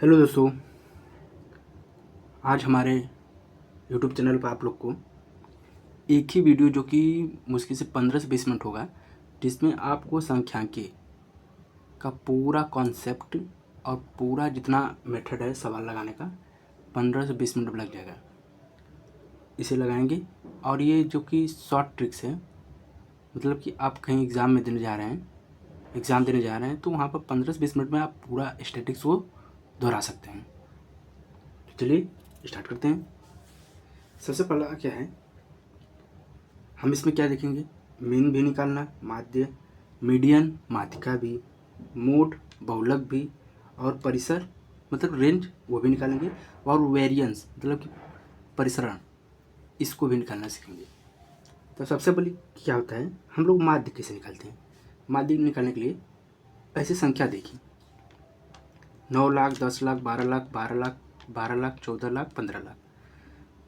Hello दोस्तों, आज हमारे यूट्यूब चैनल पर आप लोग को एक ही वीडियो जो कि मुश्किल से 15 से 20 मिनट होगा, जिसमें आपको सांख्यिकी का पूरा कॉन्सेप्ट और पूरा जितना मेथड है सवाल लगाने का 15 से 20 मिनट लग जाएगा। इसे लगाएंगे और ये जो कि शॉर्ट ट्रिक्स है, मतलब कि आप कहीं एग्ज़ाम देने जा रहे हैं तो वहाँ पर 15 से 20 मिनट में आप पूरा स्टैटिक्स को दोहरा सकते हैं। तो चलिए स्टार्ट करते हैं। सबसे पहला क्या है, हम इसमें क्या देखेंगे, मीन भी निकालना, माध्य, मीडियन, माध्यिका भी, मोड, बहुलक भी, और परिसर मतलब रेंज वो भी निकालेंगे, और वेरिएंस मतलब कि परिसरण, इसको भी निकालना सीखेंगे। तो सबसे पहले क्या होता है, हम लोग माध्य कैसे निकालते हैं। माध्य निकालने के लिए ऐसे संख्या देखिए, 9 लाख, 10 लाख, 12 लाख, 12 लाख, 12 लाख, 14 लाख, 15 लाख।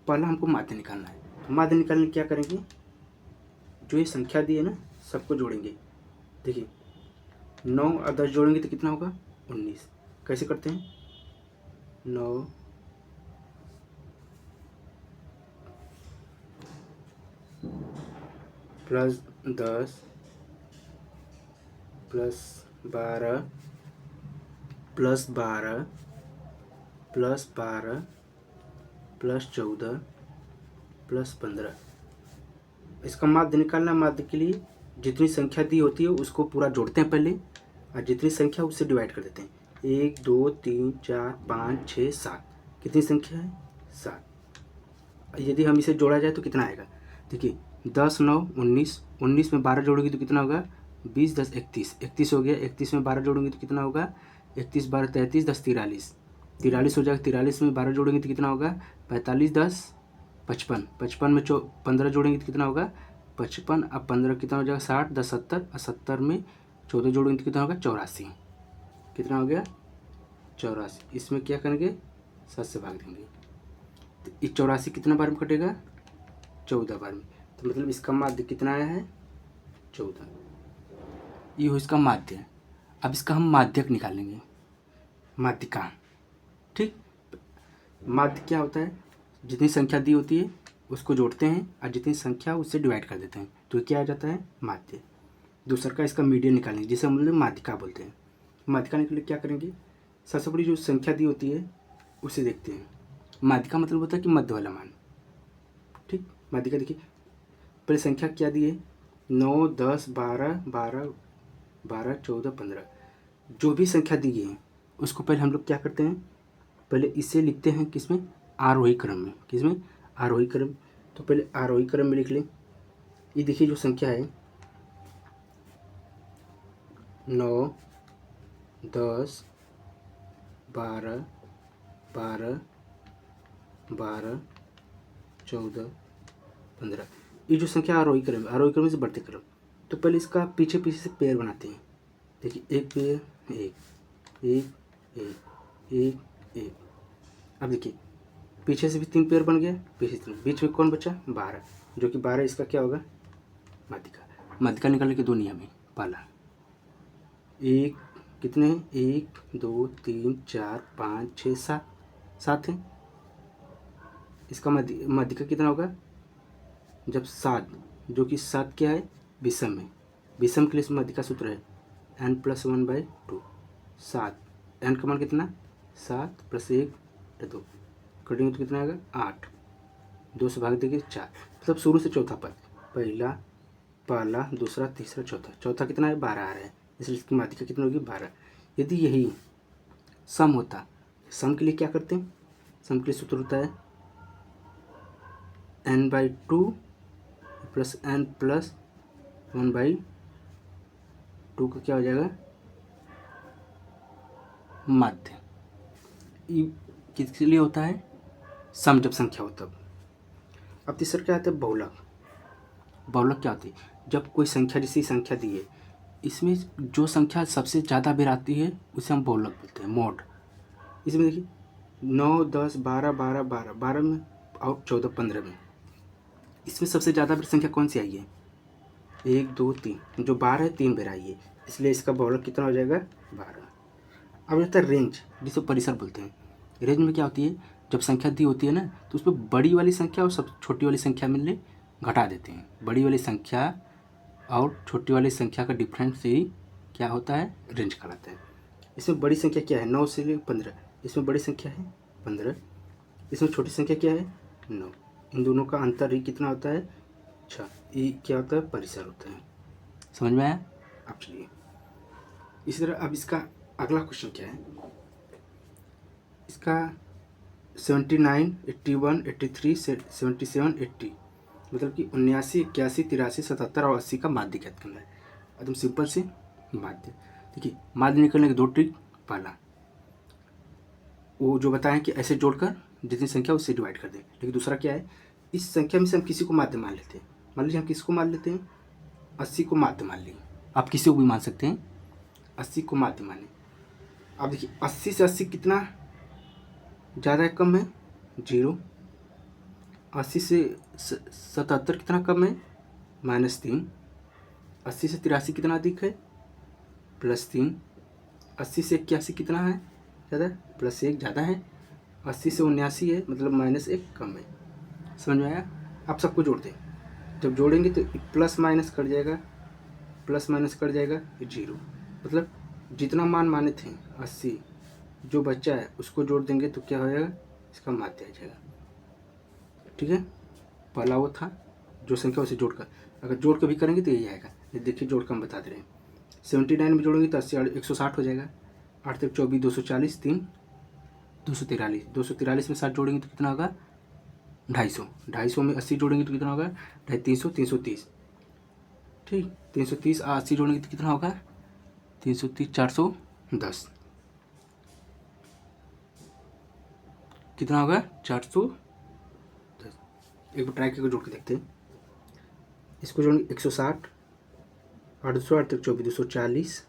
पहला हमको माध्य निकालना है। तो माध्य निकालने क्या करेंगे, जो ये संख्या दी है ना सबको जोड़ेंगे। देखिए 9 और 10 जोड़ेंगे तो कितना होगा, 19। कैसे करते हैं, 9 plus 10 plus 12 plus 12 plus 12 plus 14 plus 15। इसका माध्य निकालना। माध्य के लिए जितनी संख्या दी होती है उसको पूरा जोड़ते हैं पहले, और जितनी संख्या उससे डिवाइड कर देते हैं। 1 2 3 4 5 6 7। कितनी संख्या है, 7। यदि हम इसे जोड़ा जाए तो कितना आएगा, देखिए 10 9 19, 19 में 12 जोड़ोगे तो कितना होगा, 20 10 31, 31 हो गया। 31 में 12 जोड़ेंगे तो कितना होगा, 31 12 33, 10 43, 43 हो जाएगा। 43 में 12 जोड़ेंगे तो कितना होगा, 45 10 55, 55 में 15 जोड़ेंगे तो कितना होगा, 55। अब 15 कितना हो जाएगा, 60, 10 70, और 70 में 14 जोड़ेंगे तो कितना होगा, 84। कितना हो गया, 84। इसमें क्या करेंगे, 7 से भाग देंगे तो ये 84 कितना बार में कटेगा, 14 बार में। तो मतलब इसका माध्य कितना आया है, 14। ये हो इसका माध्य। अब इसका हम माध्यक निकालेंगे, माध्यिका। ठीक, माध्य क्या होता है, जितनी संख्या दी होती है उसको जोड़ते हैं और जितनी संख्या उससे डिवाइड कर देते हैं, तो क्या आ जाता है, माध्य। दूसरा का इसका मीडियन निकालेंगे, जिसे हम लोग माध्यिका बोलते हैं। माध्यिका निकालने क्या करेंगे, सबसे बड़ी जो संख्या दी होती है उसे देखते हैं। माध्यिका मतलब होता है कि मध्य वाला मान। ठीक, माध्यिका देखिए, पहले संख्या क्या दी है, 9 10 12 12 12 14 15। जो भी संख्या दी गई है उसको पहले हम लोग क्या करते हैं, पहले इसे लिखते हैं किसमें, आरोही क्रम में। किसमें, आरोही क्रम। तो पहले आरोही क्रम में लिख लें। ये देखिए जो संख्या है 9 10 12 12 12 14 15, ये जो संख्या आरोही क्रम, आरोही क्रम से बढ़ते क्रम। तो पहले इसका पीछे पीछे से पेयर बनाते हैं। देखिए एक पेयर, एक एक एक एक एक। अब देखिए पीछे से भी 3 पेयर बन गया, पीछे से 3, बीच में कौन बचा, 12, जो कि 12 इसका क्या होगा, माध्यिका। माध्यिका निकालने के दो नियम है। पहला, एक कितने हैं, 1 2 3 4 5 6 7, 7 है। इसका माध्यिका कितना होगा, जब 7, जो कि 7 क्या है, विषम है। विषम के लिए इस माध्यिका सूत्र है n+1/2। 7, n का मान कितना, 7 + 1 2, कटेंगे तो कितना आएगा, 8। 2 से भाग देंगे 4, मतलब शुरू से चौथा पद, पहला दूसरा तीसरा चौथा, चौथा कितना है, 12 आ रहा है, इसलिए इसकी माध्यिका कितनी होगी, 12। यदि यही सम होता, सम के लिए क्या करते हैं, सम के लिए सूत्र होता है n/2 + n+1/2 का क्या हो जाएगा, माध्य। ये किसके लिए होता है, सम जब संख्या हो तब। अब तीसरा क्या आता है, बहुलक। बहुलक क्या होती है, जब कोई संख्या, जैसी संख्या दी है, इसमें जो संख्या सबसे ज़्यादा बेर आती है उसे हम बहुलक बोलते हैं, मॉड। इसमें देखिए 9 10 12 12 12 12 में और 14 15 में, इसमें सबसे ज़्यादा बेर संख्या कौन सी आई है, 1 2 3, जो 12 है 3 बेर आई है, इसलिए इसका बहुलक कितना हो जाएगा, 12। अब रहता है रेंज, जिसे परिसर बोलते हैं। रेंज में क्या होती है, जब संख्या दी होती है ना तो उसमें बड़ी वाली संख्या और सब छोटी वाली संख्या मिलने घटा देते हैं। बड़ी वाली संख्या और छोटी वाली संख्या का डिफरेंस ही क्या होता है, रेंज कहलाता है। इसमें बड़ी संख्या क्या है, 9 से लेकर 15, इसमें बड़ी संख्या है 15, इसमें छोटी संख्या क्या है 9, इन दोनों का अंतर ही कितना होता है 6, ये क्या होता है, परिसर होता है। समझ में आया। अब चलिए इसी तरह अब इसका अगला क्वेश्चन क्या है, इसका 79, 81, 83, 77, 80 मतलब कि 79, 81, 83, 77 और 80 का माध्य ज्ञात करना है। एकदम सिंपल से माध्य। देखिए माध्य निकलने के दो ट्रिक, पहला वो जो बताएं कि ऐसे जोड़कर जितनी संख्या उससे डिवाइड कर दें, लेकिन दूसरा क्या है, इस संख्या में से हम किसी को माध्य मान लेते हैं। मान लीजिए हम किसको मान लेते हैं, 80 को माध्य मान लेंगे, आप किसी को भी मान सकते हैं, 80 को माध्य माने। अब देखिए 80 से 80 कितना ज़्यादा है, कम है 0। 80 से 77 कितना कम है, -3। 80 से 83 कितना अधिक है, +3। 80 से 81 कितना है ज़्यादा, +1 ज़्यादा है। 80 से 79 है मतलब -1 कम है। समझ में आया। आप सबको जोड़ दें, जब जोड़ेंगे तो प्लस माइनस कट जाएगा, प्लस माइनस कट जाएगा, 0। मतलब जितना मान माने थे 80, जो बच्चा है उसको जोड़ देंगे तो क्या हो जाएगा, इसका माध्य आ जाएगा। ठीक है, पहला वो था जो संख्या उसे जोड़कर, अगर जोड़ कर भी करेंगे तो यही आएगा। ये देखिए जोड़ कर हम बता दे रहे हैं, 79 में जोड़ेंगे तो 80 160 हो जाएगा, 8 तक 24, 240, 3 243, 243 में 60 जोड़ेंगे तो कितना होगा 250, 250 में 80 जोड़ेंगे तो कितना होगा 300, 330। ठीक, 330 और 80 जोड़ेंगे तो कितना होगा 330, 410, कितना होगा 410। एक बार ट्राई करके जोड़ के देखते हैं। इसको जोड़ेंगे 160, 800, 8 तक 24, 240,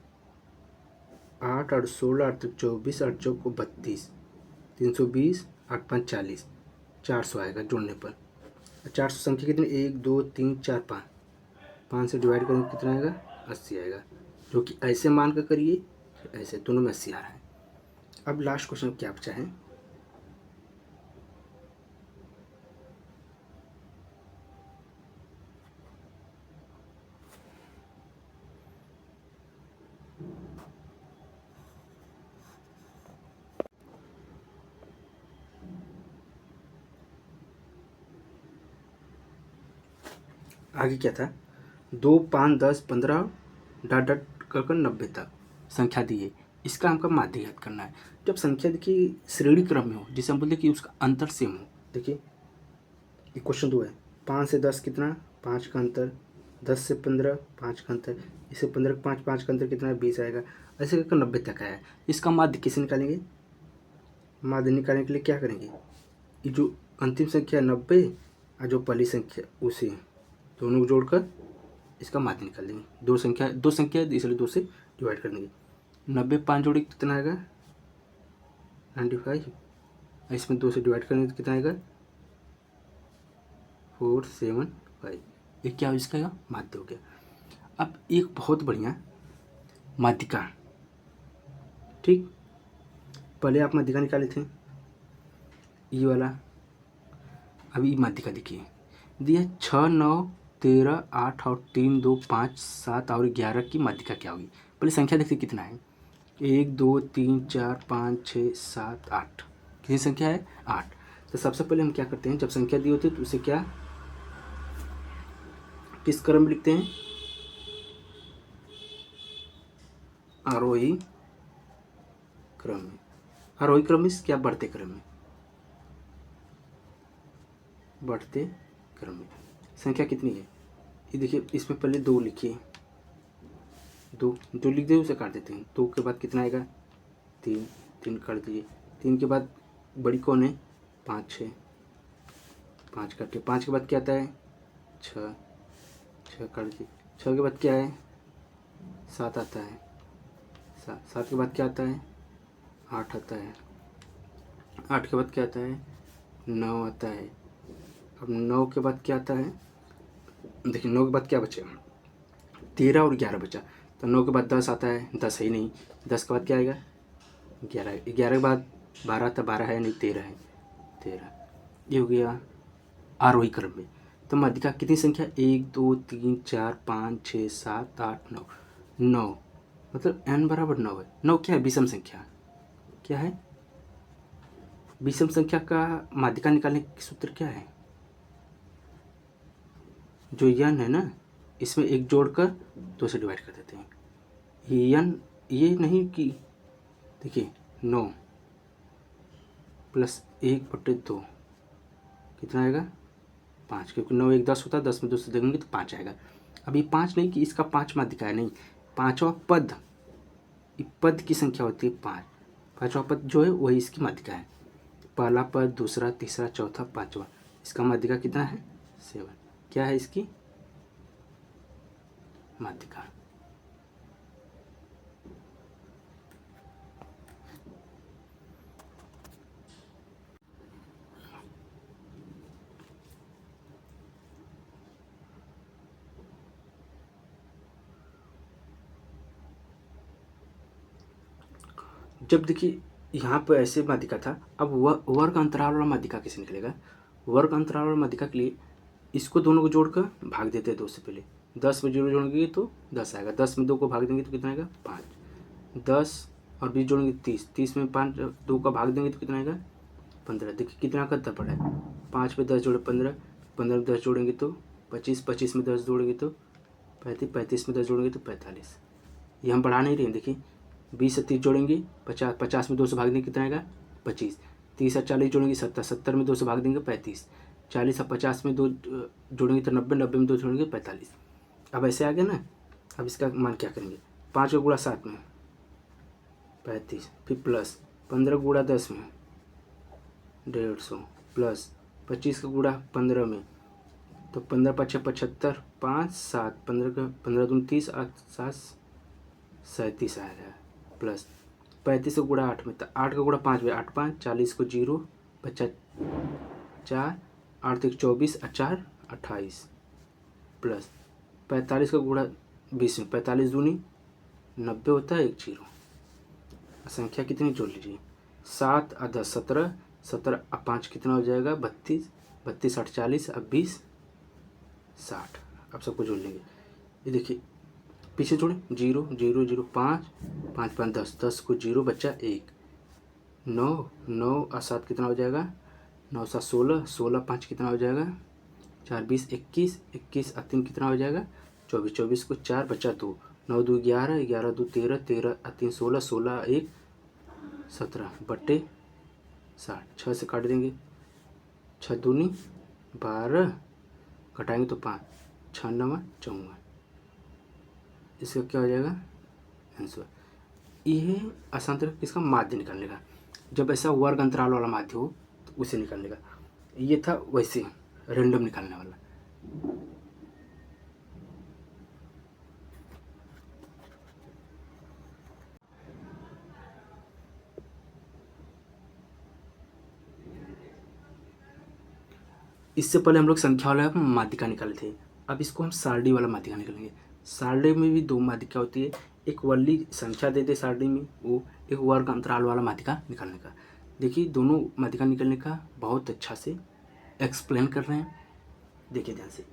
8 8 16, 8 तक 24, 8 चौक को 32, 320, 8 5 40, 400 आएगा जोड़ने पर। 400 संख्या कितनी, 1 2 3 4 5, 5 से डिवाइड करेंगे कितना आएगा 80 आएगा, जो कि ऐसे मान कर करिए, ऐसे दोनों में 80 आ रहा है। अब लास्ट क्वेश्चन क्या बचा है, आगे क्या था, 2 5 10 15 डॉट डॉट कर 90 तक संख्या दी है, इसका हमको माध्य ज्ञात करना है। जब संख्या देखिए श्रेणी क्रम में हो, जिसे हम बोलते हैं कि उसका अंतर सेम हो। देखिए ये क्वेश्चन 2 है, 5 से 10 कितना 5 का अंतर, 10 से 15 5 का अंतर, इससे 15 का 5 का अंतर कितना 20 आएगा, ऐसे करके 90 तक आया। इसका माध्य कैसे निकालेंगे, माध्य निकालने के लिए क्या करेंगे, ये जो अंतिम संख्या 90 और जो पहली संख्या उसे दोनों को जोड़कर इसका माध्य निकाल देंगे। दो संख्या इसलिए 2 से डिवाइड कर देंगे। 90 5 जोड़े कितना आएगा 95, इसमें 2 से डिवाइड करेंगे तो कितना आएगा 475। ये क्या हो, इसका माध्य हो गया। अब एक बहुत बढ़िया माध्यिका, ठीक, पहले आप माध्यिका निकाले थे ये वाला, अभी माध्यिका देखिए दिया 6 9 13 8 और 3 2 5 7 और 11 की माध्यिका क्या होगी। पहले संख्या देखते कितना है, 1 2 3 4 5 6 7 8, कितनी संख्या है 8। तो सबसे पहले हम क्या करते हैं, जब संख्या दी होती है तो उसे क्या किस क्रम में लिखते हैं, आरोही क्रम में। आरोही क्रम में क्या, बढ़ते क्रम में, बढ़ते क्रम में। संख्या कितनी है ये देखिए, इसमें पहले 2 लिखिए, 2 जो लिख दे उसे काट देते हैं। 2 के बाद कितना आएगा 3, 3 काट दीजिए। 3 के बाद बड़ी कौन है 5 6, 5 काटिए। 5 के बाद क्या आता है 6, 6 काट दीजिए। 6 के बाद क्या है 7 आता है, 7 के बाद क्या आता है 8 आता है, 8 के बाद क्या आता है 9 आता है। अब 9 के बाद क्या आता है, देखिए 9 के बाद क्या बचे 13 और 11 बचा, तो 9 के बाद 10 आता है, 10 है ही नहीं। 10 के बाद क्या आएगा 11 11 के बाद 12 था, 12 है नहीं, 13 है, 13 ये हो गया आरोही क्रम में। तो माध्यिका कितनी संख्या, 1 2 3 4 5 6 7 8 9, 9 मतलब n बराबर 9 है। 9 क्या है, विषम संख्या। क्या है, विषम संख्या का माध्यिका निकालने का सूत्र क्या है, जो n है ना, इसमें एक जोड़कर 2 से डिवाइड कर देते हैं। n ये नहीं कि देखिए 9 प्लस 1/2 कितना आएगा, 5, क्योंकि 9 1 10 होता है, 10 में 2 से देंगे तो 5 आएगा। अब ये 5 नहीं कि इसका 5 माध्यिका है, नहीं, पाँचवा पद, पद की संख्या होती है 5, पाँचवा पद जो है वही इसकी माध्यिका है। पहला पद, दूसरा, तीसरा, चौथा, पाँचवा, इसका माध्यिका कितना है, 7। क्या है इसकी माध्यिका। जब देखिए यहाँ पर ऐसे माध्यिका था, अब वर्ग अंतराल वाला माध्यिका कैसे निकलेगा। वर्ग अंतराल वाला माध्यिका के लिए इसको दोनों को जोड़कर भाग देते हैं 2 से पहले। 10 में 0 जोड़ेंगे तो 10 आएगा, 10 में 2 को भाग देंगे तो कितना आएगा, 5। 10 और 20 जोड़ेंगे 30, 30 में 5 2 का भाग देंगे तो कितना आएगा, 15। देखिए कितना का अंतर पड़ा है, 5 में 10 जोड़े 15, 15 में 10 जोड़ेंगे तो 25, 25 में 10 जोड़ेंगे तो 35, 35 में 10 जोड़ेंगे तो 45। ये हम बढ़ा नहीं रहे हैं, देखिए 20 से 30 जोड़ेंगे 50, 50 में 2 से भाग देंगे कितना आएगा, 25। 30 और 40 जोड़ेंगे 70, 70 में 2 से भाग देंगे 35। 40 और 50 में 2 जोड़ेंगे तो 90, 90 में 2 जोड़ेंगे 45। अब ऐसे आ गया ना। अब इसका मान क्या करेंगे, 5 का गुणा 7 में 35, फिर प्लस 15 गुणा 10 में 150, प्लस 25 का गुणा 15 में, तो 15 5 75, 5 7, 15 का 15 दूनी 30, 8 7 37 आएगा, प्लस 35 को गुणा 8 में, तो 8 का गुणा 5 में, 8 5 40 को 0 बचा 4, 8 1 24 और 4 28, प्लस 45 का गुणा 20 में, 45 दूनी 90 होता है, 1 0। संख्या कितनी जोड़ लीजिए, 7 और 10 17, 17 और 5 कितना हो जाएगा, 32, 32 8 40 और 20 60। अब सबको जोड़ लेंगे। ये देखिए पीछे जोड़े, 0 0 0 5 5 5 10, 10 को 0 बच्चा 1, 9 9 और 7 कितना हो जाएगा, 9 7 16, 16 5 कितना हो जाएगा, 4 20 21, 21 और 3 कितना हो जाएगा, 24, 24 को 4 बचा 2, 9 2 11, 11 2 13, 13 और 3 16, 16 1 17 बट्टे 60। 6 से काट देंगे, 6 दूनी 12, घटाएंगे तो 5, 6 9 54। इसका क्या हो जाएगा आंसर। ये आसान तरीका किसका, माध्य निकालने का। जब ऐसा वर्ग अंतराल वाला माध्य हो तो उसे निकालने का। ये था वैसे रैंडम निकालने वाला। इससे पहले हम लोग संख्या वाला माध्यिका निकाले थे, अब इसको हम सारणी वाला माध्यिका निकालेंगे। सारणी में भी 2 माध्यिका होती है, एक वल्ली संख्या दे दे सारणी में, वो एक वर्ग अंतराल वाला माध्यिका निकालने का। देखिए दोनों माध्यिका निकालने का बहुत अच्छा से एक्सप्लेन कर रहे हैं, देखिए ध्यान से।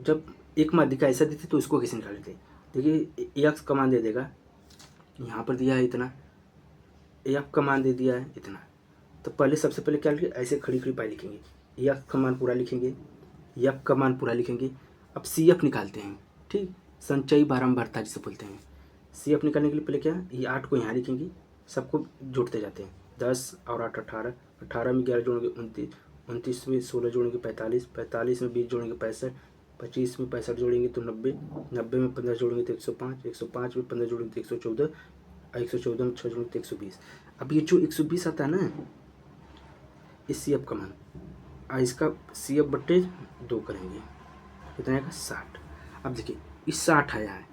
जब एक माध्यिका ऐसा देती तो इसको कैसे निकालते थे। देखिए एक्स का मान दे देगा, यहाँ पर दिया है इतना, एफ का मान दे दिया है इतना, तो पहले सबसे पहले क्या लिखेंगे, ऐसे खड़ी खड़ी पाई लिखेंगे, एफ का मान पूरा लिखेंगे, एफ का मान पूरा लिखेंगे। अब सी एफ निकालते हैं, ठीक, संचयी बारंबारता जिसे बोलते हैं। सी एफ निकालने के लिए पहले क्या, ये 8 को यहाँ लिखेंगे, सबको जोड़ते जाते हैं, 10 और 8 18, 18 में 11 जोड़ेंगे 29, 29 में 16 जोड़ेंगे 45, 45 में 20 जोड़ेंगे 65, 25 में 65 जोड़ेंगे तो 90, 90 में 15 जोड़ेंगे तो 105, 105 में 15 जोड़ेंगे तो 114, 114 में 6 जोड़ेंगे तो 120। अब ये जो 120 आता है ना, इस सी एफ का मान, इसका सी एफ बट्टे 2 करेंगे, कितना आएगा 60। अब देखिए इस 60 आया है,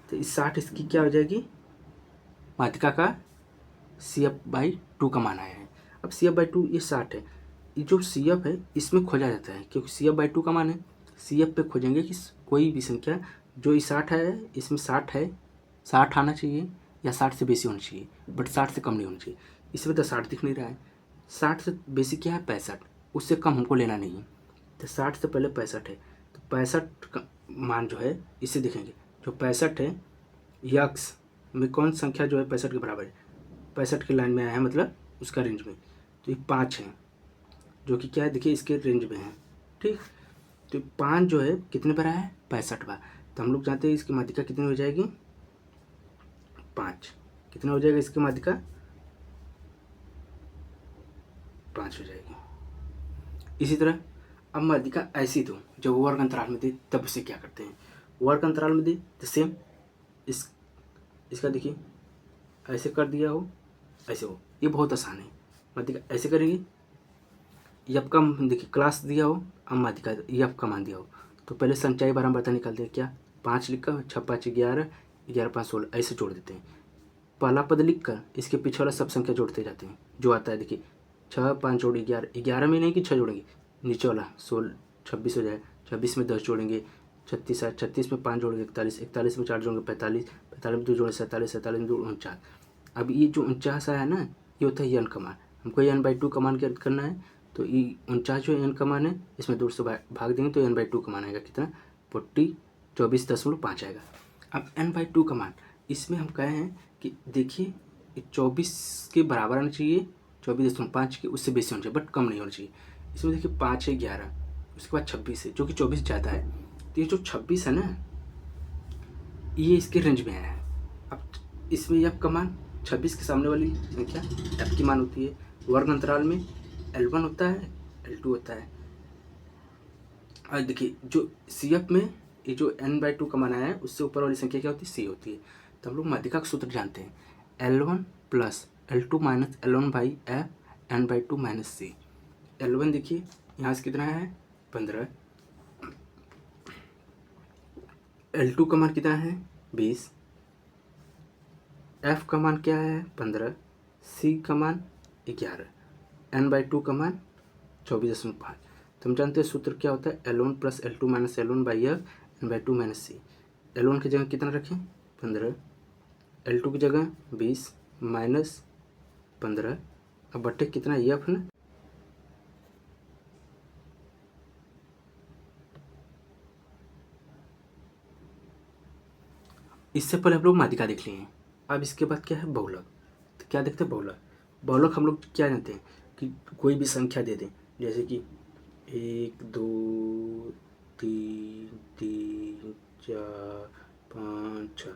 तो इस 60 इसकी क्या हो जाएगी, माध्यिका का सी एफ बाई 2 का मान आया है। अब सी एफ बाई 2 ये 60 है, ये जो सी एफ है इसमें खोजा जाता है, क्योंकि सी एफ बाई 2 का मान है। सी एफ पे खोजेंगे कि कोई भी संख्या जो ये 60 है, इसमें 60 है, 60 आना चाहिए, या 60 से बेसी होनी चाहिए, बट 60 से कम नहीं होनी चाहिए। इसमें तो 60 दिख नहीं रहा है। 60 से बेसी क्या है 65, उससे कम हमको लेना नहीं है। तो 60 से पहले 65 है, तो 65 का मान जो है इसे देखेंगे। जो 65 है यक्स में कौन संख्या जो है 65 के बराबर है, 65 की लाइन में आया है, मतलब उसका रेंज में। तो ये 5 है, जो कि क्या है देखिए इसके रेंज में है। ठीक, तो 5 जो है कितने पर आया है 65 बार। तो हम लोग जानते हैं इसकी माध्यिका कितनी हो जाएगी 5। कितना हो जाएगा इसकी माध्यिका 5 हो जाएगी। इसी तरह अब माध्यिका ऐसी दो जब वर्ग अंतराल में दे तब उसे क्या करते हैं, वर्ग अंतराल में दे तो सेम इसका देखिए ऐसे कर दिया हो ऐसे हो, ये बहुत आसान है। माध्यिका ऐसे करेंगे, यप का देखिए क्लास दिया हो, अब माध्यिका यप का मान दिया हो, तो पहले संचयी बार हम बता निकालते हैं क्या 5 लिख कर 6 5 11 11 5 16 ऐसे जोड़ देते हैं। पहला पद लिख कर इसके पीछे वाला सब संख्या जोड़ते जाते हैं जो आता है। देखिए 6 5 जोड़ 11, 11 में नहीं कि 6 जोड़ेंगे, नीचे वाला 16 26 हो जाए, 26 में 10 जोड़ेंगे 36 है, 36 में 5 जोड़ेंगे 41, 41 में 4 जोड़ेंगे 45, 45 में 2 जोड़ेंगे 47, 47 में 2 49। अब ये जो 49 आया ना ये होता है एन का मान, हमको n/2 का मान क्या करना है, तो ये 49 जो एन का मान है इसमें 2 से भाग देंगे तो n/2 का मान आएगा कितना 24.5 आएगा। अब n/2 का मान इसमें हम कहे हैं कि देखिए 24 के बराबर आना चाहिए, 24.5 के उससे बेसी होना चाहिए बट कम नहीं होना चाहिए। इसमें देखिए 5 है 11, उसके बाद 26 है जो कि 24 ज़्यादा है, तो ये जो 26 है ना ये इसके रेंज में है। अब इसमें एफ का मान 26 के सामने वाली संख्या एफ की मान होती है। वर्ग अंतराल में L1 होता है L2 होता है। और देखिए जो सी एफ में ये जो n/2 का मान आया है उससे ऊपर वाली संख्या क्या होती है सी होती है। तो हम लोग माध्यिका का सूत्र जानते हैं L1 plus L2 minus L1/f n/2 minus सी। L1 देखिए यहाँ से कितना है 15, L2 का मान कितना है 20, f का मान क्या है 15, c का मान 11, n/2 का मान 24.5। तो हम जानते हैं सूत्र क्या होता है L1 plus L2 minus L1/f n/2 minus सी। L1 की जगह कितना रखें 15, L2 की जगह 20 माइनस 15, अब बट्टे कितना एफ ना, इससे पहले हम लोग माध्यिका देख लिए हैं। अब इसके बाद क्या है बहुलक। तो क्या देखते हैं बहुलक, बहुलक हम लोग क्या जानते हैं कि कोई भी संख्या दे दें, जैसे कि 1 2 3 3 4 5 6,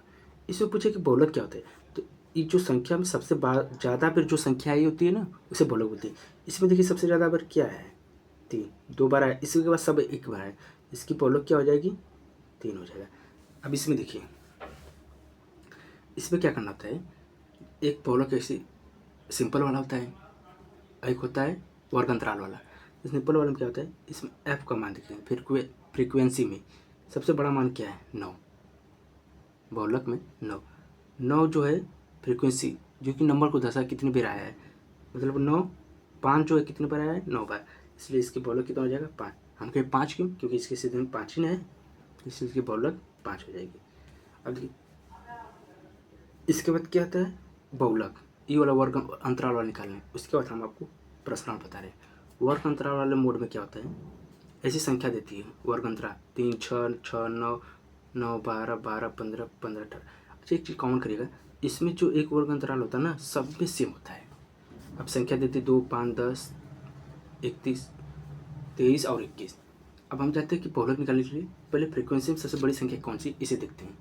इसमें पूछे कि बहुलक क्या होता है, तो ये जो संख्या में सबसे ज़्यादा बार जो संख्या आई होती है ना उसे बहुलक बोलती है। इसमें देखिए सबसे ज़्यादा बार क्या है 3, 2 बार आया, इसके बाद सब एक बार है, इसकी बहुलक क्या हो जाएगी 3 हो जाएगा। अब इसमें देखिए इसमें क्या करना होता है, एक बहुलक ऐसे सिंपल वाला होता है, एक होता है वर्ग अंतराल वाला। सिंपल वाले में क्या होता है इसमें एफ का मान देखिए, फिर फ्रीक्वेंसी में सबसे बड़ा मान क्या है 9, बहुलक में 9, 9 जो है फ्रीक्वेंसी जो कि नंबर को दर्शा कितनी बार आया है, मतलब 9 5 जो है कितने बार आया है 9 बार, इसलिए इसकी बहुलक कितना हो जाएगा 5। हम कहें 5 क्यों, क्योंकि इसके सीधे में 5 ही ना है, इसलिए इसकी बहुलक 5 हो जाएगी। अब देखिए इसके बाद क्या आता है बहुलक, ये वाला वर्ग अंतराल वाला निकालने, उसके बाद हम आपको प्रश्न बता रहे हैं। वर्ग अंतराल वाले मोड में क्या होता है, ऐसी संख्या देती है वर्ग अंतराल 3 6 6 9 9 12 12 15 15 18। अच्छा एक चीज़ कॉमन करिएगा, इसमें जो एक वर्ग अंतराल होता है ना सब में सेम होता है। अब संख्या देती 2 5 10 31 23 और 21। अब हम चाहते हैं कि बहुलक निकालने के लिए पहले फ्रीक्वेंसी में सबसे बड़ी संख्या कौन सी इसे देखते हैं,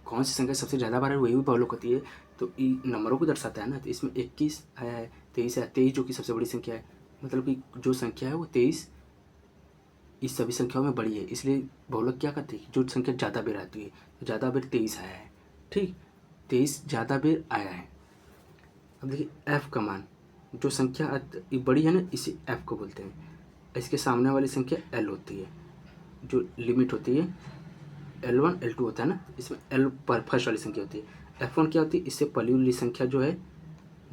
कौन सी संख्या सबसे ज़्यादा बार है वही भी बहुलक होती है, तो ई नंबरों को दर्शाता है ना। तो इसमें 21 आया है 23 आया, 23 जो कि सबसे बड़ी संख्या है, मतलब कि जो संख्या है वो 23 इस सभी संख्याओं में बड़ी है, इसलिए बहुलक क्या करती है जो संख्या ज़्यादा बेर आती है, तो ज़्यादा बेर 23 आया है। ठीक 23 ज़्यादा बेर आया है। अब देखिए एफ का मान जो संख्या बड़ी है ना इसे एफ को बोलते हैं, इसके सामने वाली संख्या एल होती है, जो लिमिट होती है L1 L2 होता है ना, इसमें L पर फर्स्ट वाली संख्या होती है। F1 क्या होती है, इससे पहली वाली संख्या जो है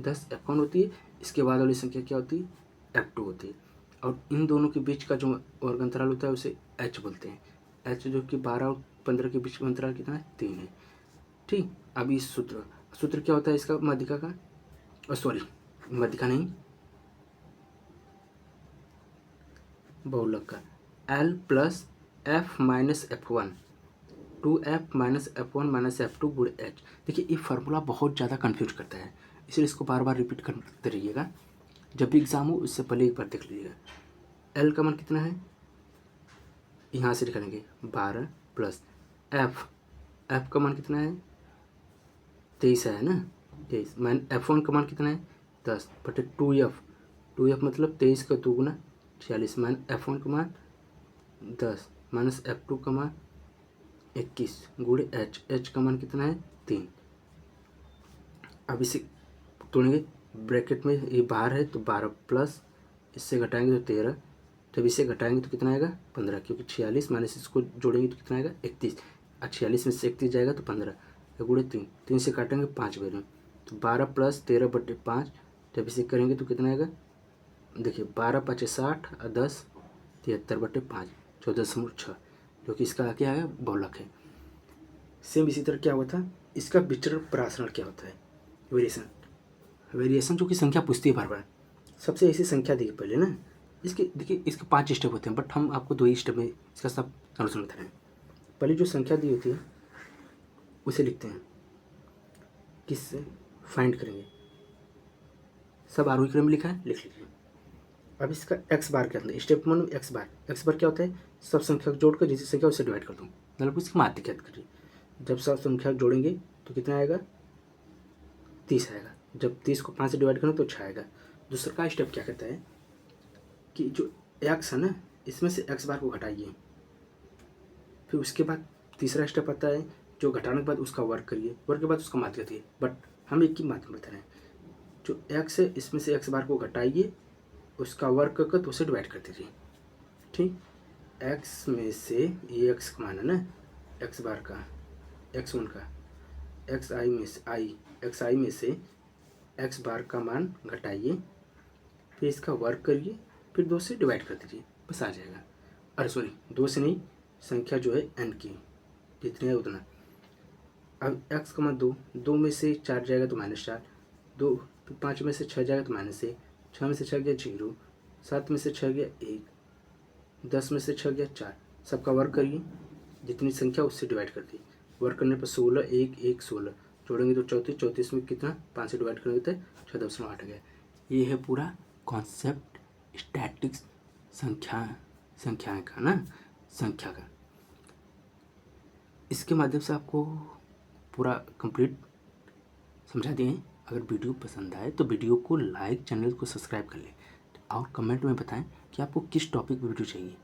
10 F1 होती है, इसके बाद वाली संख्या क्या होती है F2 होती है, और इन दोनों के बीच का जो वर्ग अंतराल होता है उसे H बोलते हैं। H जो कि 12 और 15 के बीच में अंतराल कितना है 3 है। ठीक अब इस सूत्र सूत्र क्या होता है इसका माध्यिका का, सॉरी माध्यिका नहीं, बहुलक का, L plus F minus F1, 2F minus F1 minus F2 गुण H। देखिए ये फार्मूला बहुत ज़्यादा कंफ्यूज करता है, इसलिए इसको बार बार रिपीट करते रहिएगा। जब भी एग्ज़ाम हो उससे पहले एक बार देख लीजिएगा। L का मान कितना है, यहाँ से निकालेंगे 12 प्लस F का मान कितना है 23 है ना, 23 माइन F1 का मान कितना है 10 बटे 2F मतलब 23 का 2 गुना 46 माइन F1 का मान 10 माइनस F2 का मान 21 गुणे H का मान कितना है 3। अब इसे तोड़ेंगे, ब्रैकेट में ये बाहर है तो 12 प्लस इससे घटाएंगे तो 13, जब इसे घटाएंगे तो कितना आएगा 15, क्योंकि 46 माइनस इसको जोड़ेंगे तो कितना आएगा 31, 46 में से 31 जाएगा तो 15 गुणे 3 से काटेंगे 5 बेर में, तो 12 प्लस 13 बटे 5, जब इसे करेंगे तो कितना आएगा, देखिए 12 5 60 और 10 73 बटे 5 14.6, जो कि इसका क्या है बहुलक है। सेम इसी तरह क्या हुआ था, इसका विचरण प्रासरण क्या होता है, वेरिएशन जो कि संख्या पूछती है बार बार। सबसे ऐसी संख्या दी पहले ना, इसके देखिए इसके 5 स्टेप होते हैं, बट हम आपको 2 ही स्टेप में इसका सब सॉल्यूशन बता रहे हैं। पहले जो संख्या दी होती है उसे लिखते हैं, किससे फाइंड करेंगे, सब आरोही क्रम में लिखा है, लिख लीजिए। अब इसका एक्स बार के अंदर स्टेप 1 एक्स बार क्या होता है, सब संख्या को जोड़कर जिस संख्या उसे डिवाइड कर दूँ, मतलब उसकी माध्यिका याद करिए। जब सब संख्या जोड़ेंगे तो कितना आएगा 30 आएगा, जब 30 को 5 से डिवाइड करें तो 6 आएगा। दूसरा का स्टेप क्या कहता है कि जो एक्स है ना, इसमें से एक्स बार को घटाइए, फिर उसके बाद तीसरा स्टेप आता है जो घटाने के बाद उसका वर्क करिए, वर्क के बाद उसका माध्य करिए, बट हम एक ही माध्यम बता रहे हैं। जो एक्स है इसमें से एक्स बार को घटाइए, उसका वर्क करके तो उसे डिवाइड कर दीजिए, ठीक। एक्स में से ये एक्स का मान है ना, एक्स बार का x1 का, एक्स आई में से एक्स बार का मान घटाइए, फिर इसका वर्क करिए, फिर 2 से डिवाइड कर दीजिए, बस आ जाएगा। अरे सॉरी 2 से नहीं, संख्या जो है n की जितनी है उतना। अब x का मान 2 में से 4 जाएगा तो -4, 2 फिर 5 में से 6 जाएगा तो -1, 6 में से 6 गया 0, 7 में से 6 गया 1, 10 में से 6 गया 4, सबका वर्क करिए, जितनी संख्या उससे डिवाइड कर दी, वर्क करने पर 16 1 1 16, जोड़ेंगे तो 34, 34 में कितना 5 से डिवाइड करेंगे तो 6.8 गया। ये है पूरा कॉन्सेप्ट स्टैटिक्स संख्या का। इसके माध्यम से आपको पूरा कंप्लीट समझा दिए हैं। अगर वीडियो पसंद आए तो वीडियो को लाइक, चैनल को सब्सक्राइब कर लें और कमेंट में बताएं कि आपको किस टॉपिक पर वीडियो चाहिए।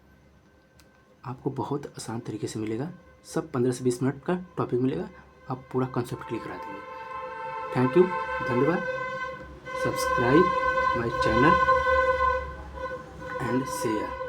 आपको बहुत आसान तरीके से मिलेगा, सब 15 से 20 मिनट का टॉपिक मिलेगा, आप पूरा कॉन्सेप्ट क्लियर करा देंगे। थैंक यू, धन्यवाद। Subscribe my channel and share.